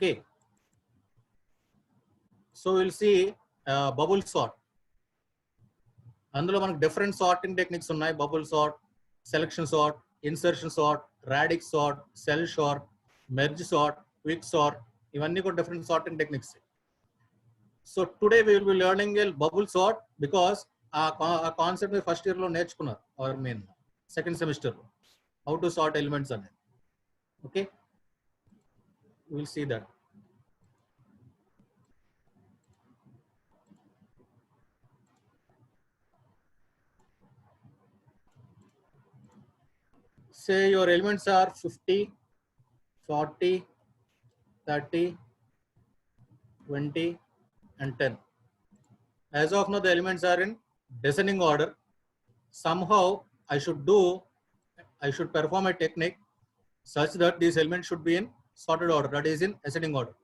Okay, so we'll see bubble sort. అందులో మనకు different sorting techniques ఉన్నాయి. Bubble sort, selection sort, insertion sort, radix sort, shell sort, merge sort, quick sort, ఇవన్నీ కూడా different sorting techniques. So today we will be learning a bubble sort because ఆ concept మీరు first year లో నేర్చుకున్నారు, or mean second semester లో, how to sort elements అనేది. Okay, will see that. Say your elements are 50, 40, 30, 20 and 10. As of now the elements are in descending order. Somehow I should perform a technique such that these elements should be in sorted order, that is in ascending order.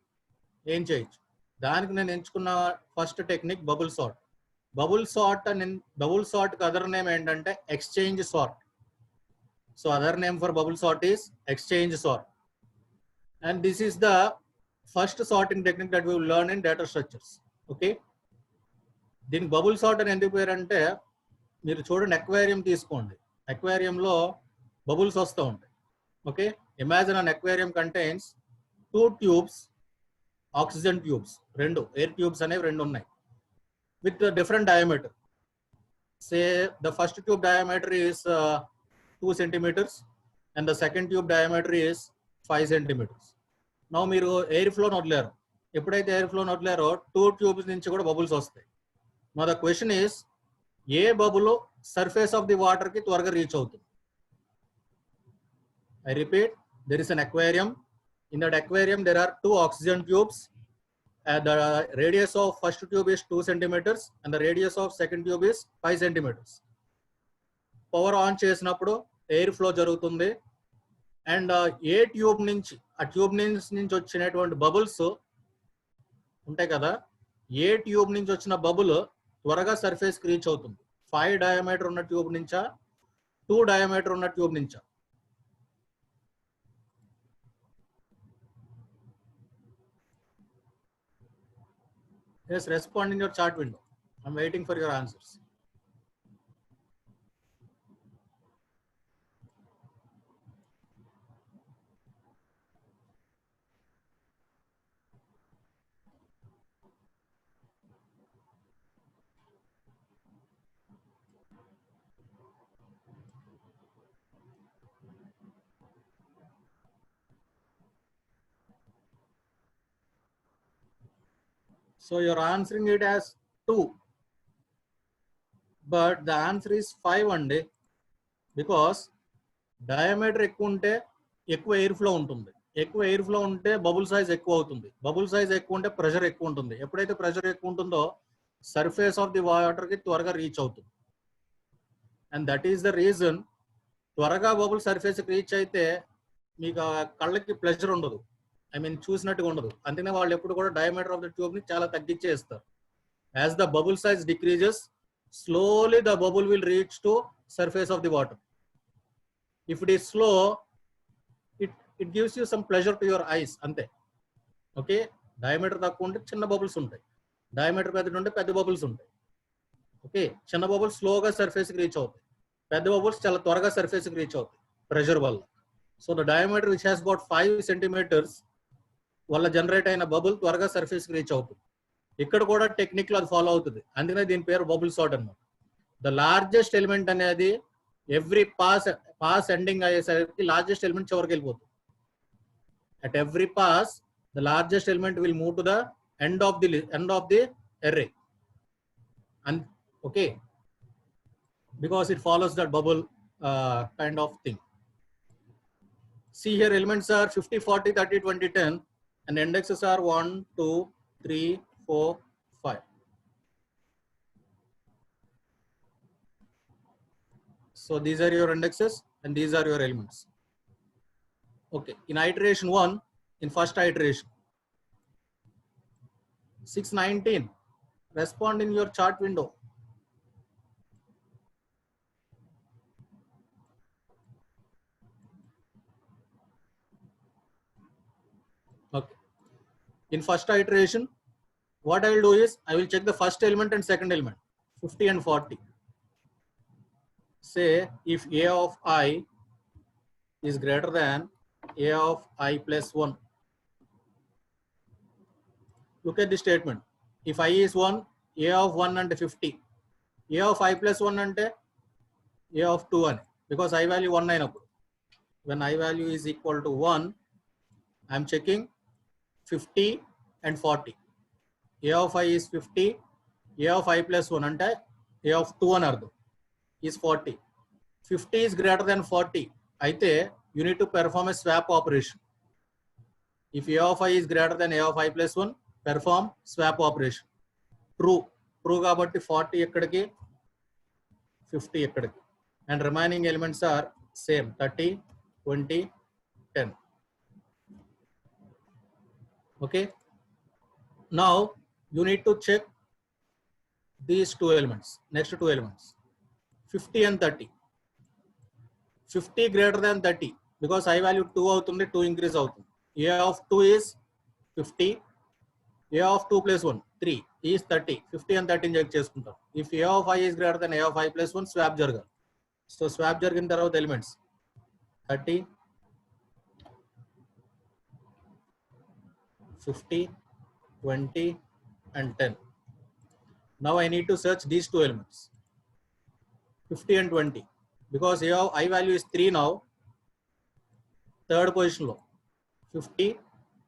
ఏం చేయొచ్చు దానికి నేను ఎంచుకున్న first technique bubble sort. Bubble sort other name ఏంటంటే exchange sort. So other name for bubble sort is exchange sort, and this is the first sorting technique that we will learn in data structures. Okay, దీనికి bubble sort అని ఎందుకు పేరు అంటే, మీరు చూడండి aquarium తీసుకోండి, అక్వేరియంలో బబుల్స్ వస్తూ ఉంటాయి. Okay, imagine an aquarium contains 2 tubes, oxygen tubes, 2 air tubes అనేవి 2 ఉన్నాయి with different diameter. Say the first tube diameter is 2 centimeters and the second tube diameter is 5 centimeters. Now మీరు ఎయిర్ ఫ్లో వదిలేరు, ఎప్పుడైతే air flow వదిలేరో 2 tubes నుంచి కూడా bubbles వస్తాయి. Now the question is, A bubble surface of the water కి త్వరగా reach అవుతుంది? I repeat, there is an aquarium. In that aquarium there are 2 oxygen tubes. The radius of first tube is 2 centimeters and the radius of second tube is 5 centimeters. Power on చేసినప్పుడు air flow జరుగుతుంది, and A tube నుంచి, ఆ tube నుంచి వచ్చినటువంటి bubbles ఉంటాయి కదా, ఏ tube నుంచి వచ్చిన బబుల్ త్వరగా సర్ఫేస్ కి రీచ్ అవుతుంది? 5 డయామీటర్ ఉన్న ట్యూబ్ నుంచా, 2 డయామీటర్ ఉన్న ట్యూబ్ నుంచా? Yes, respond in your chat window. I'm waiting for your answers. So you're answering it as 2, but the answer is 5 అండి. బికాస్ డయామీటర్ ఎక్కువ ఉంటే ఎక్కువ ఎయిర్ ఫ్లో ఉంటుంది, ఎక్కువ ఎయిర్ ఫ్లో ఉంటే బబుల్ సైజ్ ఎక్కువ అవుతుంది, బబుల్ సైజ్ ఎక్కువ ఉంటే ప్రెషర్ ఎక్కువ ఉంటుంది. ఎప్పుడైతే ప్రెషర్ ఎక్కువ ఉంటుందో సర్ఫేస్ ఆఫ్ ది వాటర్ కి త్వరగా రీచ్ అవుతుంది. And that is the reason, త్వరగా బబుల్ సర్ఫేస్ కి రీచ్ అయితే మీకు కళ్ళకి ప్లెజర్ ఉండదు, ఐ మీన్ చూసినట్టుగా ఉండదు. అందుకనే వాళ్ళు ఎప్పుడు కూడా డయామీటర్ ఆఫ్ ద ట్యూబ్ ని చాలా తగ్గించేస్తారు. As the bubble size decreases, slowly the bubble will reach to surface of the water. If it is slow, it gives you some pleasure to your eyes ante. Okay, diameter takku unte chinna bubbles untayi, diameter pedda unte pedda bubbles untayi. Okay, chinna bubbles slow ga surface ki reach avutayi, pedda bubbles chala twaraga surface ki reach avutayi pressure valla. So the diameter which has got 5 centimeters valla generate aina bubble twaraga surface ki reach avutundi. ఇక్కడ కూడా technique లో అది follow అవుతుంది, అందుకనే దీని పేరు bubble sort అన్నమాట. The largest element అనేది ఎవ్రీ పాస్ ఎండింగ్ అయ్యేసరికి లార్జెస్ట్ ఎలిమెంట్ చివరికి వెళ్ళిపోతుంది. At every pass the largest element will move to the end of the array. And okay, because it follows that bubble kind of thing. See here, elements are 50, 40, 30, 20, 10 and indexes are 1, 2, 3, 4, 5. So these are your indexes and these are your elements. Okay, in iteration 1, in first iteration, 619, respond in your chart window. Okay, In first iteration, what I will do is I will check the first element and second element, 50 and 40. Say if a of I is greater than a of I plus 1. Look at the statement. If I is 1, a of 1 and 50. A of I plus 1 and a of 2 and because I value 1 అయినప్పుడు. When I value is equal to 1, I am checking 50 and 40. A of I is 50, a of I plus 1 అంటే a of 2 అని అర్థం is 40. 50 is greater than 40 అయితే you need to perform a swap operation. If a of I is greater than a of I plus 1, perform swap operation. True కాబట్టి 40 ఎక్కడికి 50 ఎక్కడికి and remaining elements are same 30, 20, 10. Okay. Now you need to check these two elements, next two elements, 50 and 30. 50 greater than 30 because I value 2 అవుతుంది 2 increase అవుతుంది. A of 2 is 50, A of 2 plus 1 3 is 30. 50 and 30 check చేసుకుంటాం. If A of I is greater than A of I plus 1, swap జరగాలి. So swap జరిగిన తర్వాత elements 30, 50, 20 and 10. Now I need to search these two elements, 50 and 20, because here I value is 3 now. Third position lo 50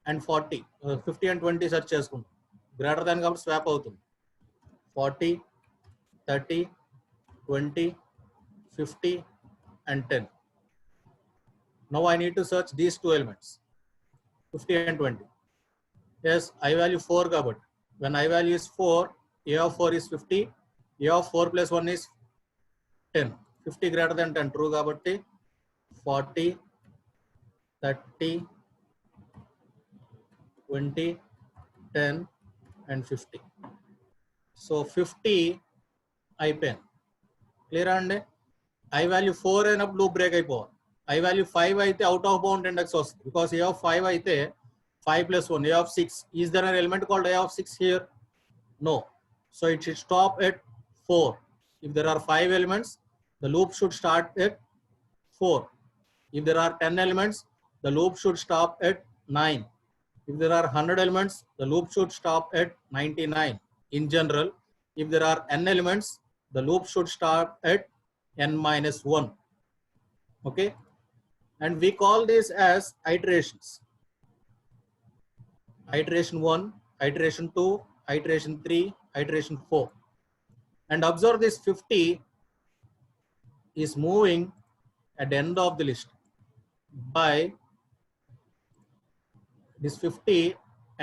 and 40, 50 and 20 search చేసుకుంటాం. Greater than కాబట్టి swap అవుతుంది. 40, 30, 20, 50 and 10. Now I need to search these two elements, 50 and 20. Yes, I value 4 కాబట్టి when I value is 4, A of 4 is 50, A of 4 plus 1 is 10. 50 greater than 10, true కాబట్టి 40, 30, 20, 10 and 50. So 50 అయిపోయింది. Clear అండి? I value 4 అయినప్పుడు loop break అయిపోవాలి. I value 5 అయితే out of bound index వస్తుంది because A of 5 అయితే 5 plus 1, A of 6. Is there an element called A of 6 here? No. So it should stop at 4. If there are 5 elements, the loop should start at 4. If there are 10 elements, the loop should stop at 9. If there are 100 elements, the loop should stop at 99. In general, if there are n elements, the loop should start at n minus 1. Okay? And we call this as iterations. Iteration 1, iteration 2, iteration 3, iteration 4. And observe this 50 is moving at the end of the list by this 50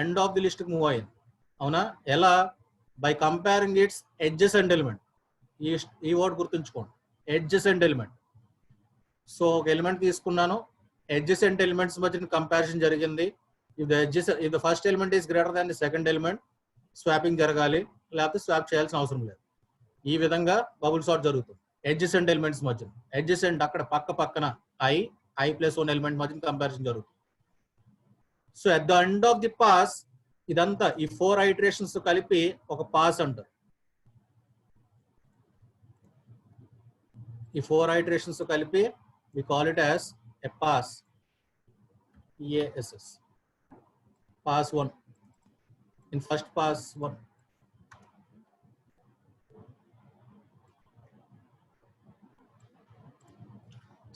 end of the list move అయ్యింది. అవునా? ఎలా? By comparing its adjacent element. ఈ word గుర్తుంచుకోండి, adjacent element. So ఒక element తీసుకున్నాను, adjacent elements మధ్య comparison జరిగింది. If the first element is greater than the second element, swapping జరగాలి, లేకపోతే స్వాప్ చేయాల్సిన అవసరం లేదు. ఈ విధంగా బబుల్ సార్ట్ జరుగుతుంది adjacent elements మధ్య. adjacent అక్కడ పక్కన I plus 1 ఎలిమెంట్ మధ్య కంపారిజన్ జరుగుతుంది. So at the end of the pass ఇదంతా ఈ 4 iterations కలిపి ఒక పాస్ అంటారు. ఈ 4 iterations కలిపి we call it as a pass. PASS. Pass 1. In first pass 1.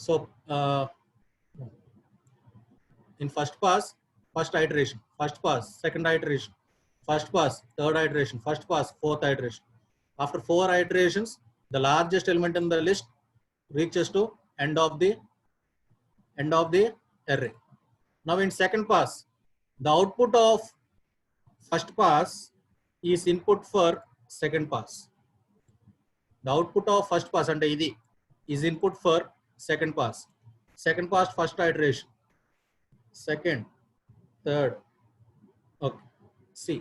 So in first pass, first iteration, first pass, second iteration, first pass, third iteration, first pass, fourth iteration. After 4 iterations, the largest element in the list reaches to end of the array. Now in second pass, the output of first pass is input for second pass. The output of first pass ante idi is input for second pass. Second pass first iteration, second, third. Okay, see.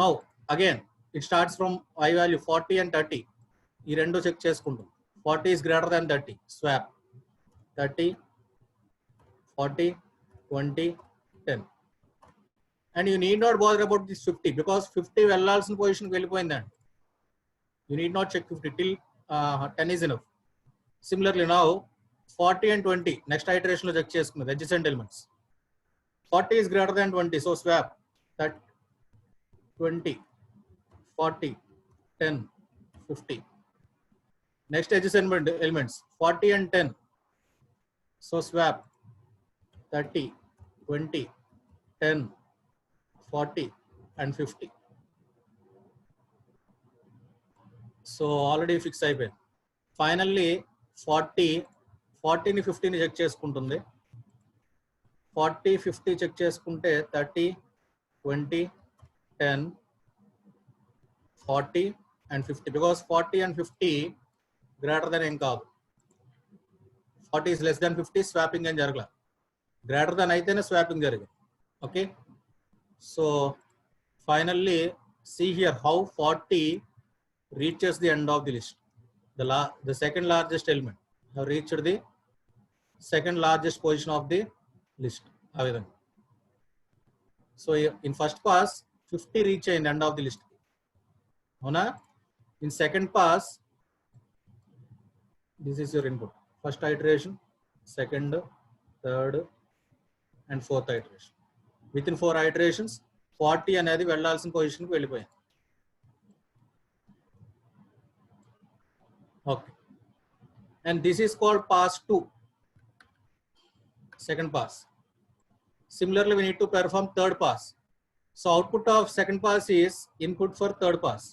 Now again it starts from I value 40 and 30. ఈ రెండు check చేసుకుంటాం. 40 is greater than 30, swap 30, 40, 20, 10. And you need not bother about this 50 because 50 వెళ్ళాల్సిన position వెళ్ళిపోయిందండి. You need not check 50 till 10 is enough. Similarly now 40 and 20 next iteration లో check చేసుకున్నది adjacent elements. 40 is greater than 20, so swap that 20, 40, 10, 50. Next adjacent elements 40 and 10, so swap 30, 20, 10, 40 and 50. So already fix అయిపోయింది. Finally 40 ని 50 ని check చేసుకుంటుంది. 40, 50 check చేసుకుంటే 30, 20, 10, 40 and 50 because 40 and 50 greater than ఏం కాదు. 40 is less than 50, swapping ఏం జరగల. Greater than అయితేనే swapping జరిగింది. Okay. So finally see here how 40 reaches the end of the list. The second largest element have reached the second largest position of the list. So in first pass 50 reach in end of the list. In second pass, this is your input. First iteration, second, third and fourth iteration. Within 4 iterations 40 అనేది వెళ్ళాల్సిన position కి వెళ్ళిపోయింది. Okay. And this is called pass 2. Second pass. Similarly, we need to perform third pass. So output of second pass is input for third pass.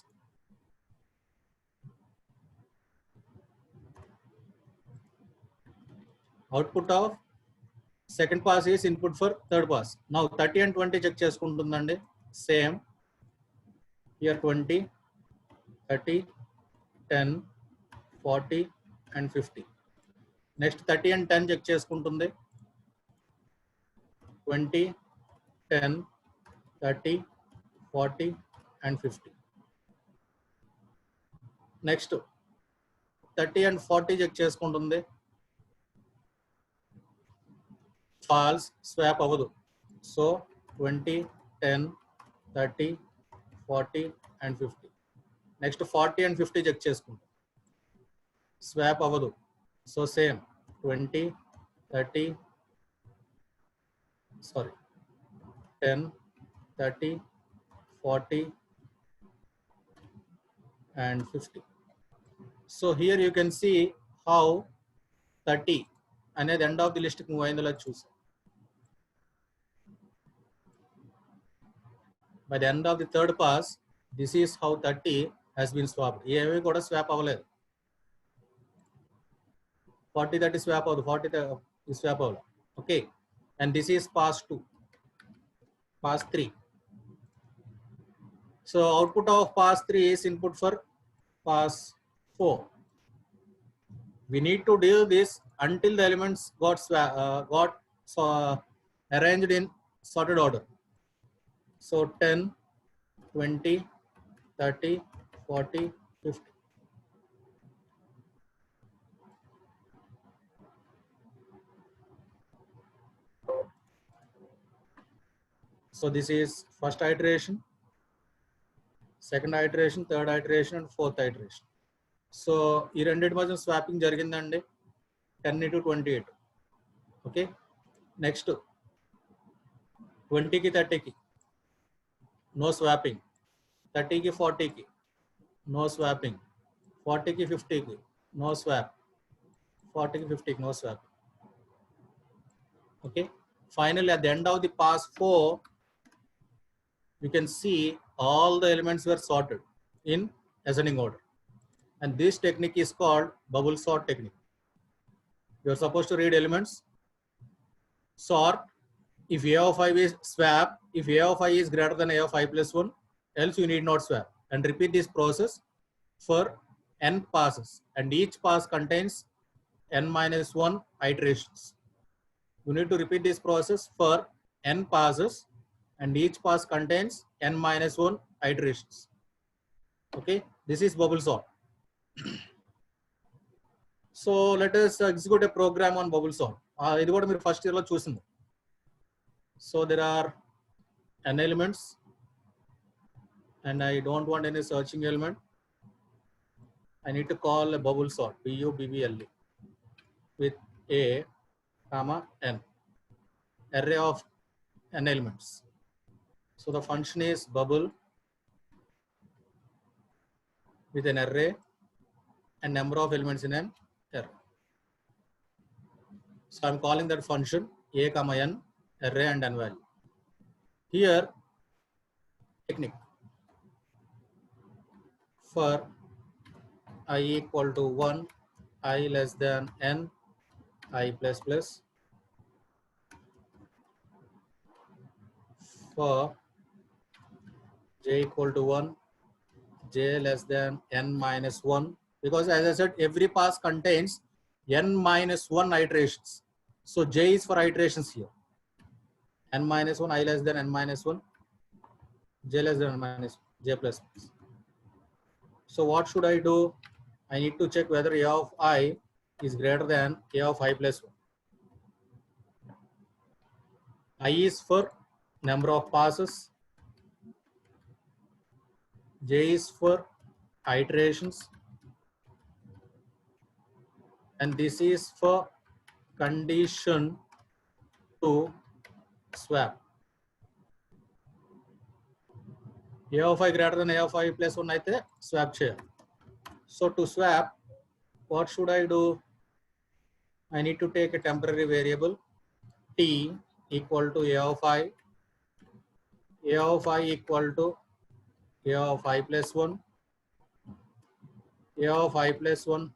Output of second pass is input for third pass. Now 30 and 20 check చేసుకుంటుందండి. Same. Here 20, 30, 10, 40 and 50. Next 30 and 10 check చేసుకుంటుంది. 20, 10, 30, 40 and 50. Next 30 and 40 check చేసుకుంటుంది. False, swap అవ్వదు. So 20, 10, 30, 40 and 50. Next 40 and 50 check చేసుకుంటుంది. Swap అవ్వదు. So same 20, 30, 10, 30, 40 and 50. So here you can see how 30 అనేది end of the list కి move అయిందో చూసి. By the end of the third pass, this is how 30 has been swapped. ఏవి కూడా swap అవ్వలేదు. 40, 30 swap అవ్వదు. 40 swap అవ్వదు. Okay. And this is pass 2. Pass 3. So output of pass 3 is input for pass 4. We need to do this until the elements got arranged in sorted order. So 10, 20, 30, 40, 50. So this is first iteration, second iteration, third iteration and fourth iteration. So ఈ రెండింటి మధ్య swapping జరిగిందండి 10 into 28. Okay. Next 20 కి 30 కి no swapping, 30 కి 40 కి no swapping, 40 కి 50 కి no swap, 40 కి 50 కి no swap. Okay. Finally at the end of the pass 4, you can see all the elements were sorted in ascending order. And this technique is called bubble sort technique. You are supposed to read elements, sort. If a of I is swap, if a of I is greater than a of I plus 1, else you need not swap. And repeat this process for n passes. And each pass contains n minus 1 iterations. You need to repeat this process for n passes. And each pass contains n minus 1 iterations. Okay, this is bubble sort. So let us execute a program on bubble sort. ఇది కూడా మీరు first year లో చూసింది. So there are n elements, and I don't want any searching element. I need to call a bubble sort, BUBBLE, with a comma n, array of n elements. So the function is bubble with an array and number of elements in an array. So I'm calling that function a comma n, array and n value. Here, technique for I equal to 1, I less than n, I plus plus. For j equal to 1, j less than n minus 1, because as I said, every pass contains n minus 1 iterations. So j is for iterations here. N minus 1, I less than n minus 1, j less than n minus 1, j plus plus. So what should I do? I need to check whether a of I is greater than a of I plus 1. I is for number of passes, j is for iterations, and this is for condition to swap. A of I greater than a of I plus 1 aithe swap cheyali. So to swap, what should I do? I need to take a temporary variable t equal to a of I equal to a of I plus 1, a of I plus 1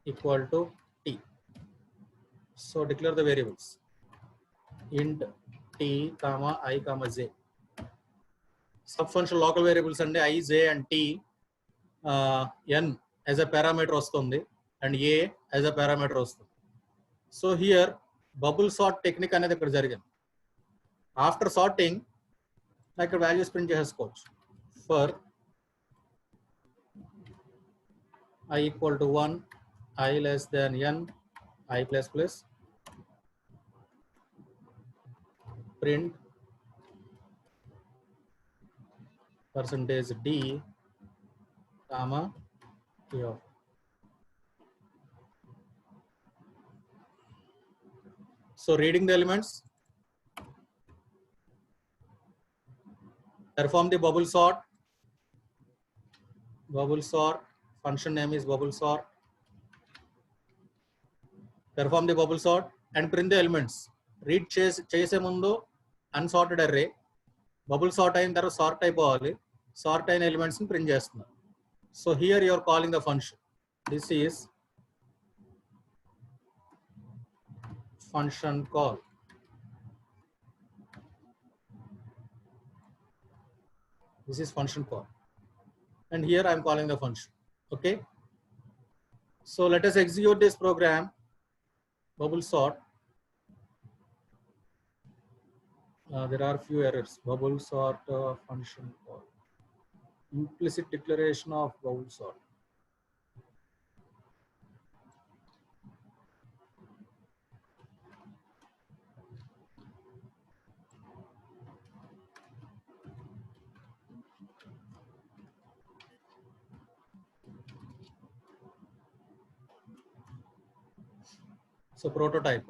equal to t. So declare the variables int t comma I comma j. Subfunction local variables and I, j and t, n as a parameter vastundi and a as a parameter vastundi. So here bubble sort technique anedi ikkada jarigindi. After sorting, I can values print chesukochu. For I equal to 1, I less than n, I plus plus, print percentage d comma a of. So reading the elements, perform the bubble sort. Bubble sort, function name is bubble sort. Perform the bubble sort and print the elements. Read chase mundu unsorted array. Bubble sort ayin tarvata sort అయిపోవాలి. Sort అయిన elements ni print చేస్తున్నారు. So here you are calling the function. This is function call. This is function call. And here I am calling the function. Okay. So let us execute this program. Bubble sort. There are few errors. Bubble sort function call. Implicit declaration of bubble sort. So prototype.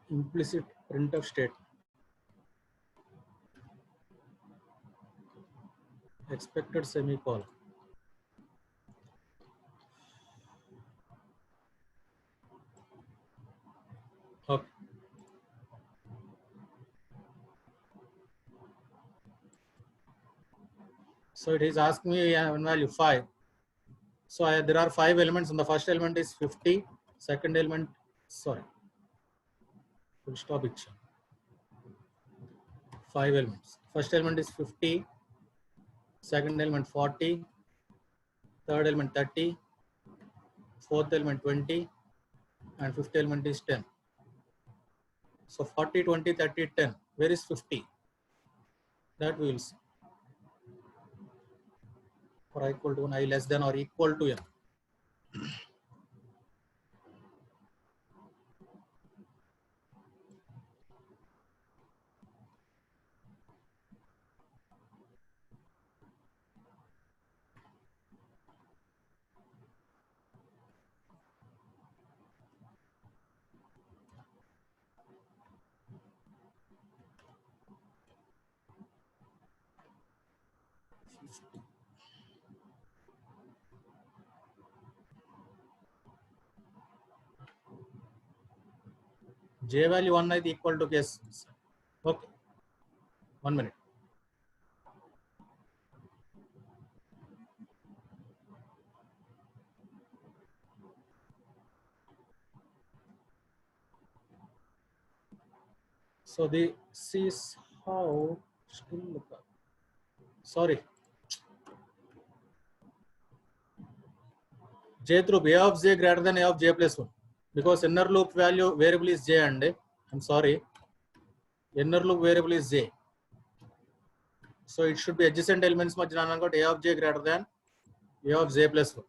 Implicit printf state. Expected semicolon. Okay. So it is asking me one value 5. So there are 5 elements, and the first element is 50. Second element, sorry, full stop it. 5 elements. First element is 50. Second element 40. Third element 30. Fourth element 20. And fifth element is 10. So 40, 20, 30, 10. Where is 50? That we will see. For I equal to 1, I less than or equal to n. J value 1 is equal to case. Okay, 1 minute. So this is how still look up. Sorry. J through A of J greater than A of J plus 1. Because inner loop value variable is J and I'm sorry. Inner loop variable is J. So it should be adjacent elements much got A of J greater than A of J plus 1.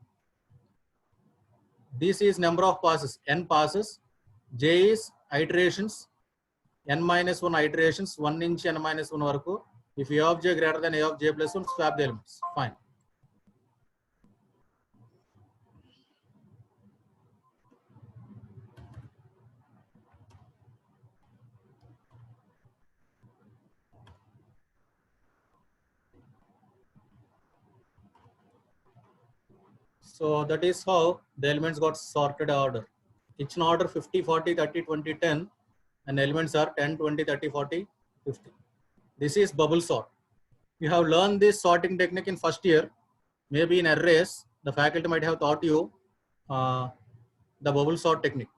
This is number of passes. N passes. J is iterations. N minus 1 iterations. 1 inch N minus 1 varaku. If A of J greater than A of J plus 1, swap the elements. Fine. So that is how the elements got sorted order. Each order 50, 40, 30, 20, 10, and elements are 10, 20, 30, 40, 50. This is bubble sort. You have learned this sorting technique in first year. Maybe in arrays, the faculty might have taught you the bubble sort technique.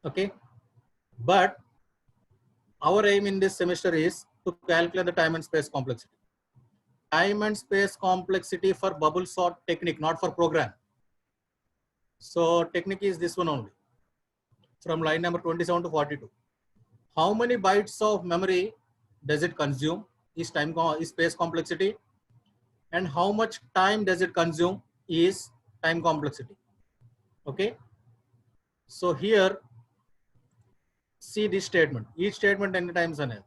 Okay, but our aim in this semester is to calculate the time and space complexity. Time and space complexity for bubble sort technique, not for program. So technique is this one only, from line number 27 to 42. How many bytes of memory does it consume is space complexity, and how much time does it consume is time complexity. Okay, so here see this statement. Each statement n times an.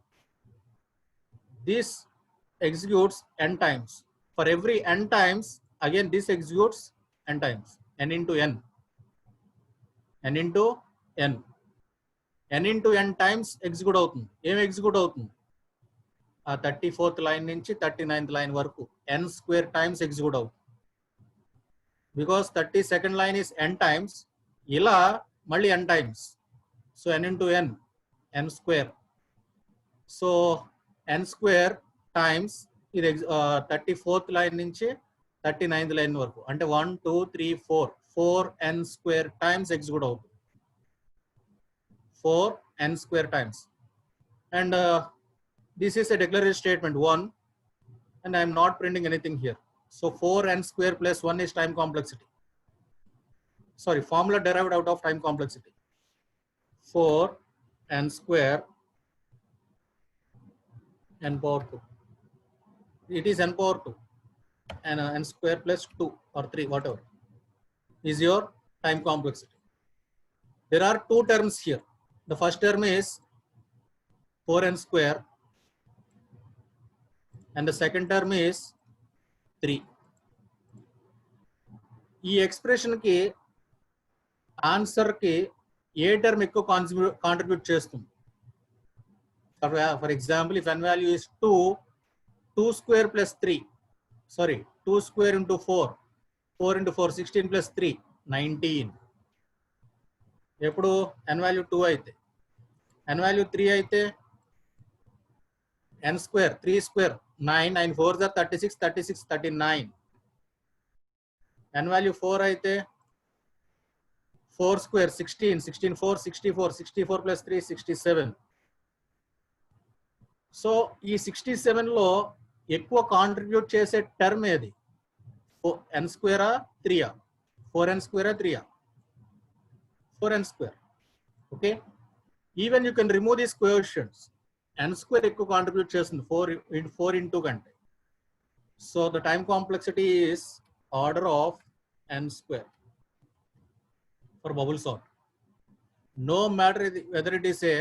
This executes n times. For every n times, again this executes n times. N into n. N into n. N into n times execute అవుతుంది. ఏం execute అవుతుంది? 34th line నుంచి 39th line వరకు n square times execute అవుతుంది. Because 32nd line is n times, ఇలా మళ్ళీ n times. So n into n, n square. So n square times ఇది 34th line నుంచి 39th line వరకు అంటే 1 2 3 4 4 n square times execute అవుతుంది. 4 n square times. And this is a declarative statement 1, and I am not printing anything here. So 4 n square plus 1 is time complexity. Sorry, formula derived out of time complexity. 4 n square n power 2. It is n power 2 and n square plus 2 or 3, whatever, is your time complexity. There are two terms here. The first term is 4n square and the second term is 3. ఈ expression కి answer కి ఏ term ఎక్కువ contribute చేస్తుంది? For example, if n value is 2, 2 square plus 3, sorry, 2 square into 4, 4 into 4, 16 plus 3, 19. ఎప్పుడు n value 2 అయితే, n value 3 అయితే n square, 3 square, 9, 9 4s are 36, 36, 39. n value 4 అయితే 4 square, 16, 16 4, 64, 64 plus 3, 67. So ఈ 67 లో ఎక్కువ కాంట్రిబ్యూట్ చేసే టర్మ్ ఏది? n స్క్వేరా 3ఆ? 4n స్క్వేరా 3ఆ? 4n square. Okay, even you can remove these coefficients. n square ఎక్కువ కాంట్రిబ్యూట్ చేస్తుంది 4 into కంటే. So the time complexity is order of n square for bubble sort. No matter whether it is a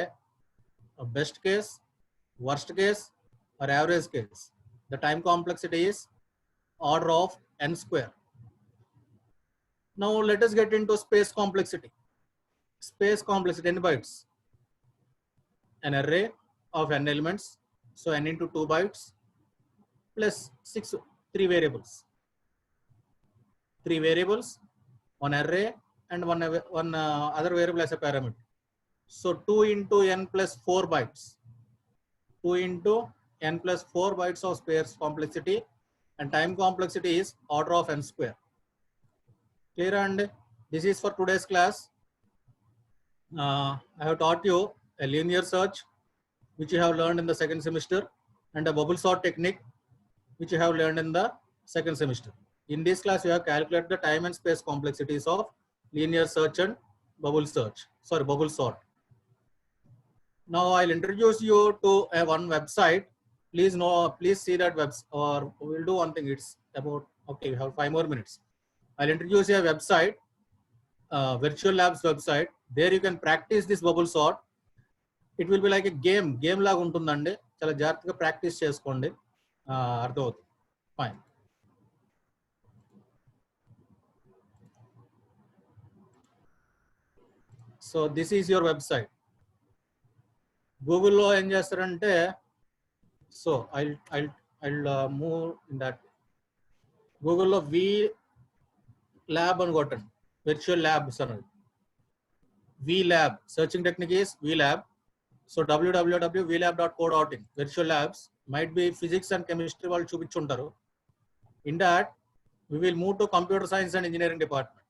best case, worst case or average case, the time complexity is order of n square. Now let us get into space complexity. Space complexity, n bytes. An array of n elements, so n into 2 bytes plus 6, three variables, one array and one other variable as a parameter. So 2 into n plus 4 bytes, 2 into n plus 4 bytes of space complexity, and time complexity is order of n square. Clear? And this is for today's class. I have taught you a linear search, which you have learned in the second semester, and a bubble sort technique, which you have learned in the second semester. In this class, you have calculated the time and space complexities of linear search and bubble sort. Now I'll introduce you to one website. Please see that website, or we'll do one thing. It's about, okay, we have 5 more minutes. I'll introduce you a website, Virtual Labs website. There you can practice this bubble sort. It will be like a game లాగా ఉంటుందండి. చాలా జాగ్రత్తగా practice చేసుకోండి, అర్థమవుతుంది. Fine. So this is your website. గూగుల్లో ఏం చేస్తారంటే, so I'll move in that. గూగుల్లో వి ల్యాబ్ అని కొట్టండి, virtual labs అన్నది. V lab searching technique is V lab. So www.vlab.co.in. virtual labs might be physics and chemistry వాళ్ళు చూపించుంటారు. In that we will move to computer science and engineering department.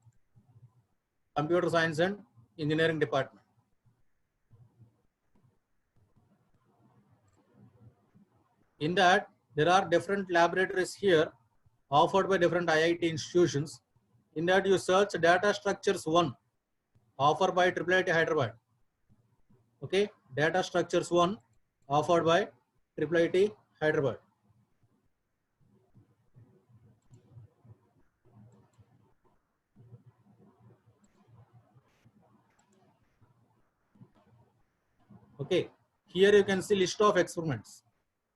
Computer science and engineering department. In that there are different laboratories here offered by different IIT institutions. In that you search data structures 1 offered by IIIT Hyderabad. Okay, data structures 1 offered by IIIT Hyderabad. Okay, here you can see list of experiments,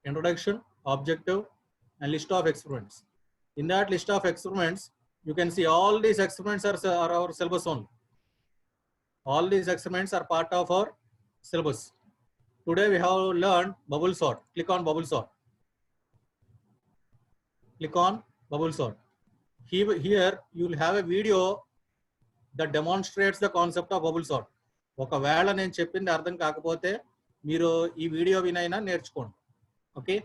introduction, objective, and list of experiments. In that list of experiments, you can see all these experiments are our syllabus only. All these experiments are part of our syllabus. Today we have learned bubble sort. Click on bubble sort. Click on bubble sort. Here you will have a video that demonstrates the concept of bubble sort. ఒకవేళ నేను చెప్పింది అర్థం కాకపోతే మీరు ఈ video వినైనా నేర్చుకోండి. Okay,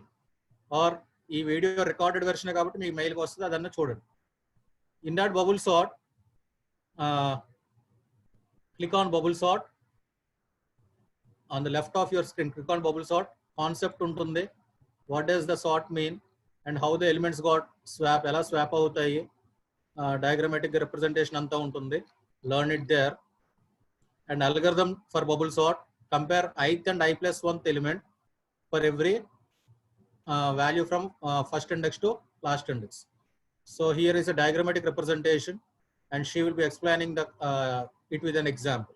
are ఈ video recorded version కాబట్టి మీకు మెయిల్కి వస్తుంది, అదన్నా చూడండి. In that bubble sort, click on bubble sort. On the left of your screen, click on bubble sort. Concept ఉంటుంది, what does the sort mean and how the elements got swap, ఎలా swap అవుతాయి, diagrammatic representation అంతా ఉంటుంది. Learn it there. And algorithm for bubble sort, compare ith and I plus 1th element for every value from first index to last index. So here is a diagrammatic representation, and she will be explaining it with an example.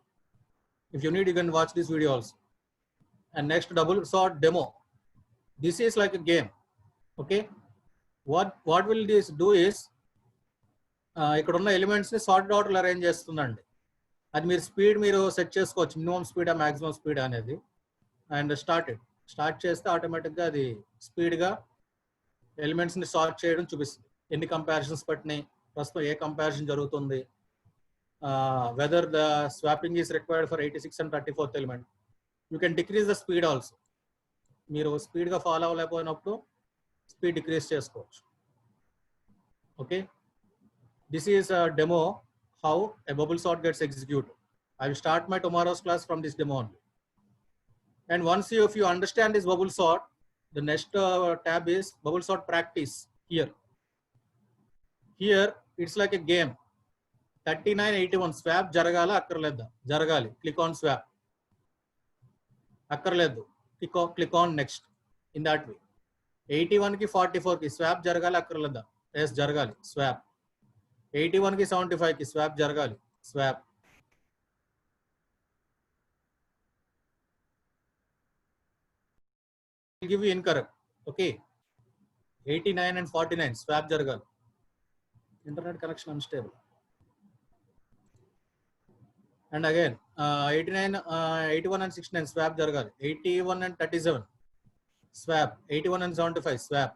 If you need, you can watch this video also. And next, double sort demo. This is like a game. Okay, what will this do is, ఇక్కడ ఉన్న elements ని sorted order arrange చేస్తుందండి. అది మీరు speed మీరు set చేసుకోవచ్చు, minimum speed maximum speed అనేది. And start చేస్తే ఆటోమేటిక్గా అది స్పీడ్గా ఎలిమెంట్స్ని సార్ట్ చేయడం చూపిస్తుంది. ఎన్ని కంపారిజన్స్ పట్టినాయి, ప్రస్తుతం ఏ కంపారిజన్ జరుగుతుంది, whether the swapping is required for 86 and 34th element. You can decrease the speed also. మీరు స్పీడ్గా ఫాలో అవ్వలేకపోయినప్పుడు స్పీడ్ డిక్రీజ్ చేసుకోవచ్చు. Okay, this is a demo how a bubble sort gets executed. I will start my tomorrow's class from this demo only. And once if you understand this bubble sort, the next tab is bubble sort practice. Here it's like a game. 3981 swap jaragala akkarledda, jaragali. Click on swap. Akkarleddu. Click on next. In that way. 81 ki 44 ki swap jaragala akkarledda. Yes, jaragali. Swap. 81 ki 75 ki swap jaragali. Swap. Will give you incorrect. Okay. 89 and 49 swap jaragali. Internet connection unstable. And again 81 and 69 swap jaragali. 81 and 37 swap. 81 and 75 swap.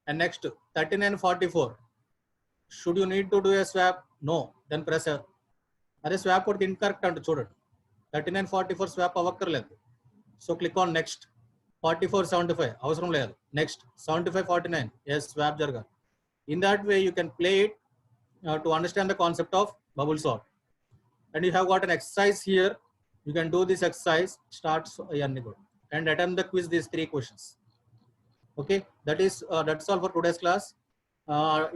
And next 3944. Should you need to do a swap? No. Then press a. అదే swap కొడితే incorrect అంట చూడండి. 3944 swap అవ్వక్కర్లేదు. So click on next. 4475 అవసరం లేదు. Next 7549 yes swap జరగాలి. In that way you can play it to understand the concept of bubble sort. And you have got an exercise here. You can do this exercise. Start and attempt the quiz. These 3 questions. Okay, that's all for today's class.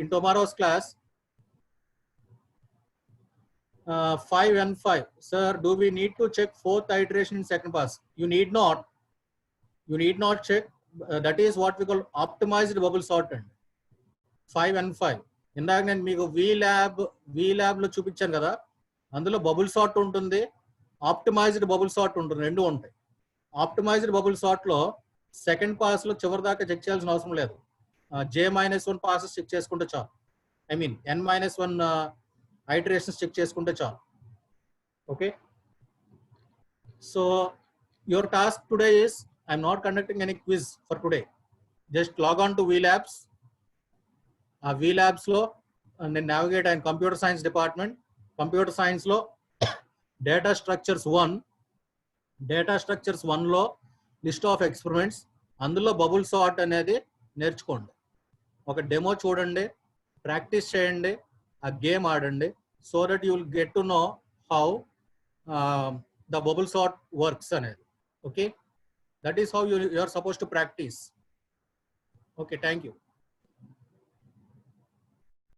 In tomorrow's class, 5 and 5. Sir, do we need to check 4th iteration in second pass? You need not. You need not check. That is what we call optimized bubble sort. 5 and 5. ఇందాక నేను మీకు VLab లో చూపించాను కదా, అందులో bubble sort ఉంటుంది, optimised bubble sort ఉంటుంది, రెండు ఉంటాయి. ఆప్టిమైజ్డ్ బబుల్ సార్ట్ లో సెకండ్ పాస్ లో చివరి దాకా చెక్ చేయాల్సిన అవసరం లేదు. J-1 passes చెక్ చేసుకుంటే చాలు. I mean N-1 iterations check చేసుకుంటే చాలు. Okay, so your task today is, I'm not conducting any quiz for today. Just log on to VLabs. VLabs లో నేను నావిగేట్ అయిన computer science department. Computer science లో data structures 1 లో list of experiments, అందులో bubble sort అనేది నేర్చుకోండి. ఒక demo చూడండి, ప్రాక్టీస్ చేయండి, ఆ గేమ్ ఆడండి. So that you will get to know how the bubble sort works అనేది. Okay, that is how you are suppose to practice. Okay, thank you.